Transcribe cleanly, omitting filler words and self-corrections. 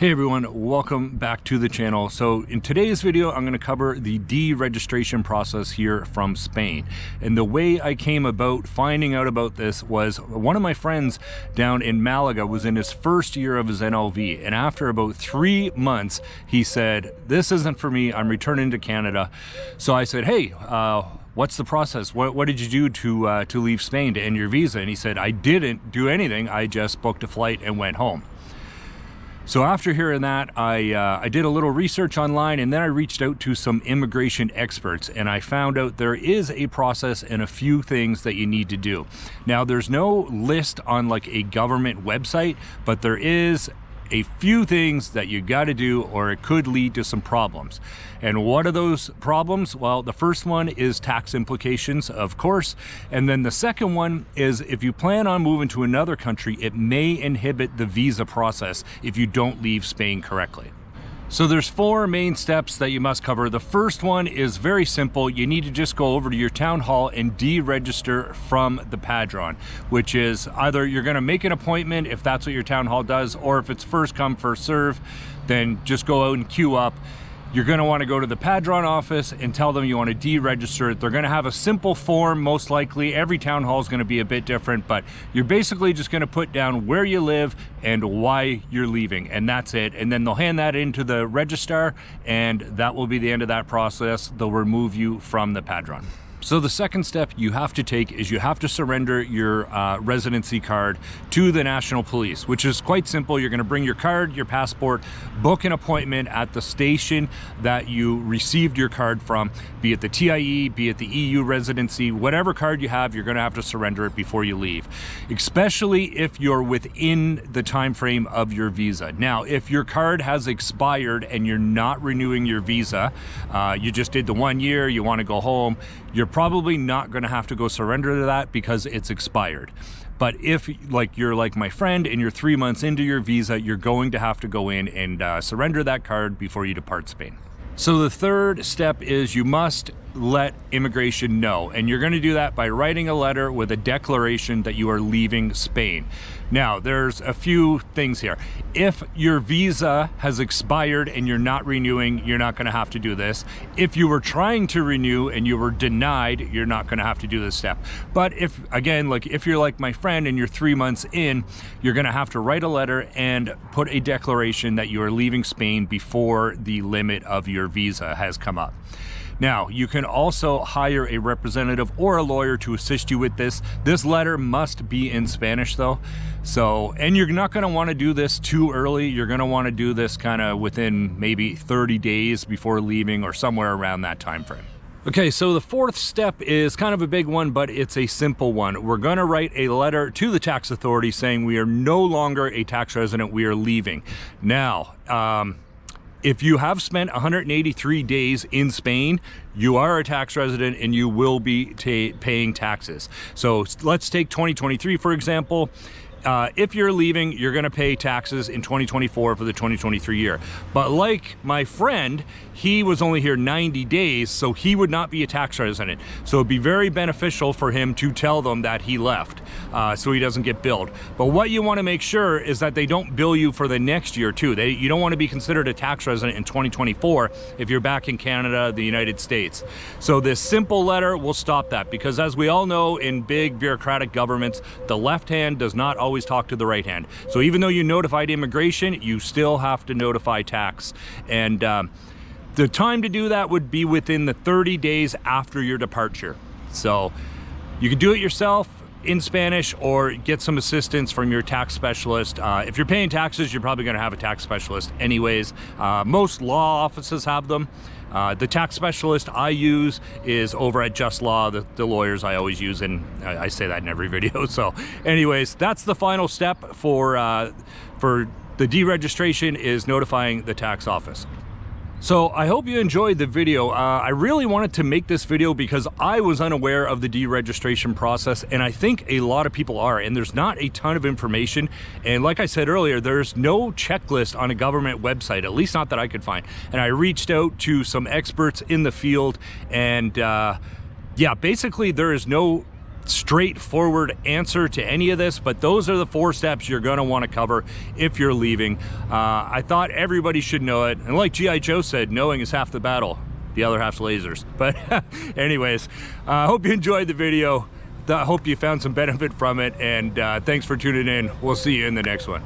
Hey everyone, welcome back to the channel. So in today's video, I'm going to cover the deregistration process here from Spain. And the way I came about finding out about this was one of my friends down in Malaga was in his first year of his NLV. And after about 3 months, he said, this isn't for me, I'm returning to Canada. So I said, hey, what's the process? What did you do to leave Spain to end your visa? And he said, I didn't do anything. I just booked a flight and went home. So after hearing that, I did a little research online, and then I reached out to some immigration experts, and I found out there is a process and a few things that you need to do. Now, there's no list on like a government website, but there is a few things that you got to do, or it could lead to some problems. And what are those problems? Well, the first one is tax implications, of course. And then the second one is if you plan on moving to another country, it may inhibit the visa process if you don't leave Spain correctly. So there's 4 main steps that you must cover. The first one is very simple. You need to just go over to your town hall and deregister from the Padron, which is either you're going to make an appointment if that's what your town hall does, or if it's first come, first serve, then just go out and queue up. You're going to want to go to the Padron office and tell them you want to deregister it. They're going to have a simple form, most likely. Every town hall is going to be a bit different, but you're basically just going to put down where you live and why you're leaving, and that's it. And then they'll hand that into the registrar, and that will be the end of that process. They'll remove you from the Padron. So the second step you have to take is you have to surrender your residency card to the National Police, which is quite simple. You're going to bring your card, your passport, book an appointment at the station that you received your card from, be it the TIE, be it the EU residency, whatever card you have, you're going to have to surrender it before you leave, especially if you're within the time frame of your visa. Now, if your card has expired and you're not renewing your visa, you just did the 1 year, you want to go home, you're probably not going to have to go surrender to that because it's expired. But if you're like my friend and you're 3 months into your visa, you're going to have to go in and surrender that card before you depart Spain. So the third step is you must let immigration know, and you're going to do that by writing a letter with a declaration that you are leaving Spain. Now, there's a few things here. If your visa has expired and you're not renewing, you're not going to have to do this. If you were trying to renew and you were denied, you're not going to have to do this step. But if, again, if you're like my friend and you're 3 months in, you're going to have to write a letter and put a declaration that you are leaving Spain before the limit of your visa has come up. Now, you can also hire a representative or a lawyer to assist you with this. This letter must be in Spanish though. So, and you're not going to want to do this too early. You're going to want to do this kind of within maybe 30 days before leaving or somewhere around that time frame. Okay, so the fourth step is kind of a big one, but it's a simple one. We're going to write a letter to the tax authority saying we are no longer a tax resident, we are leaving. Now, if you have spent 183 days in Spain, you are a tax resident and you will be paying taxes. So let's take 2023, for example. If you're leaving, you're going to pay taxes in 2024 for the 2023 year. But like my friend, he was only here 90 days, so he would not be a tax resident. So it'd be very beneficial for him to tell them that he left, so he doesn't get billed. But what you want to make sure is that they don't bill you for the next year too. You don't want to be considered a tax resident in 2024 if you're back in Canada, the United States. So this simple letter will stop that, because as we all know, in big bureaucratic governments, the left hand does not always talk to the right hand. So even though you notified immigration, you still have to notify tax. And the time to do that would be within the 30 days after your departure. So you can do it yourself in Spanish or get some assistance from your tax specialist. If you're paying taxes, you're probably going to have a tax specialist anyways. Most law offices have them. The tax specialist I use is over at Just Law, the lawyers I always use, and I say that in every video. So anyways, that's the final step for the deregistration, is notifying the tax office. So I hope you enjoyed the video. I really wanted to make this video because I was unaware of the deregistration process, and I think a lot of people are, and there's not a ton of information. And like I said earlier, there's no checklist on a government website, at least not that I could find. And I reached out to some experts in the field, and yeah, basically there is no straightforward answer to any of this, but those are the 4 steps you're going to want to cover if you're leaving. I thought everybody should know it, and like G.I. Joe said, knowing is half the battle, the other half's lasers. But anyways, I hope you enjoyed the video. I hope you found some benefit from it, and thanks for tuning in. We'll see you in the next one.